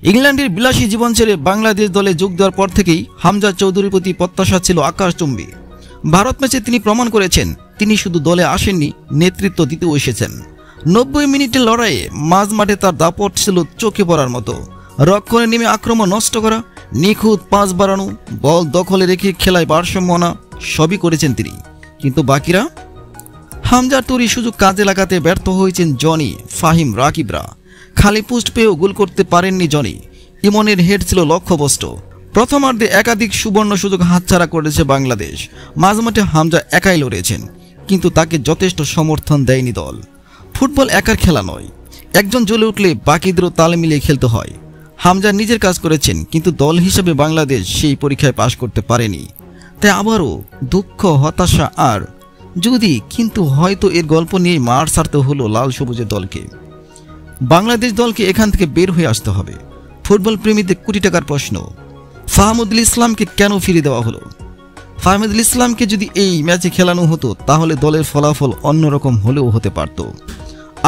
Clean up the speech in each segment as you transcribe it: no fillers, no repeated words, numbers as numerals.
ইংল্যান্ডের বিলাসী জীবন ছেড়ে বাংলাদেশ দলে যোগ দেওয়ার পর থেকেই হামজা চৌধুরীর প্রতি প্রত্যাশা ছিল আকাশচুম্বী। ভারত ম্যাচে তিনি প্রমাণ করেছেন তিনি শুধু দলে আসেননি, নেতৃত্ব দিতেও এসেছেন। 90 মিনিটের লড়াইয়ে মাঝ মাঠে তার দাপট ছিল চোখে পড়ার মতো। রক্ষণে নেমে আক্রমণ নষ্ট করা, নিখুঁত পাস বাড়ানো, বল দখলে রেখে খেলায় ভারসাম্য আনা সবই করেছেন তিনি। কিন্তু বাকিরা? হামজার তৈরি সুযোগ কাজে লাগাতে ব্যর্থ হয়েছেন জনি, ফাহিম, রাকিবরা। খালি পোস্ট পেয়েও গোল করতে পারেননি জনি। ইমনের হেড ছিল লক্ষ্যভ্রষ্ট। প্রথমার্ধে একাধিক সুবর্ণ সুযোগ হাতছাড়া করেছে বাংলাদেশ। মাঝমাঠে হামজা একাই লড়েছেন, কিন্তু তাকে যথেষ্ট সমর্থন দেয়নি দল। ফুটবল একার খেলা নয়, একজন জ্বলে উঠলে বাকিদেরও তাল মিলিয়ে খেলতে হয়। হামজা নিজের কাজ করেছেন, কিন্তু দল হিসেবে বাংলাদেশ সেই পরীক্ষায় পাশ করতে পারেনি। তাই আবারও দুঃখ, হতাশা আর যদি কিন্তু হয়তো এর গল্প নিয়ে মার ছাড়তে হলো লাল সবুজের দলকে। বাংলাদেশ দলকে এখান থেকে বের হয়ে আসতে হবে। ফুটবল প্রেমীদের কোটি টাকার প্রশ্ন, ফাহমুদুল ইসলামকে কেন ফিরিয়ে দেওয়া হলো? ফাহমুদুল ইসলামকে যদি এই ম্যাচে খেলানো হতো তাহলে দলের ফলাফল অন্যরকম হলেও হতে পারত।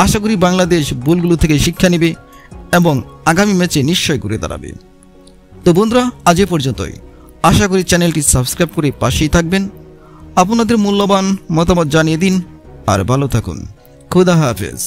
আশা করি বাংলাদেশ ভুলগুলো থেকে শিক্ষা নেবে এবং আগামী ম্যাচে নিশ্চয় ঘুরে দাঁড়াবে। তো বন্ধুরা, আজ এ পর্যন্তই। আশা করি চ্যানেলটি সাবস্ক্রাইব করে পাশেই থাকবেন। আপনাদের মূল্যবান মতামত জানিয়ে দিন আর ভালো থাকুন। খুদা হাফেজ।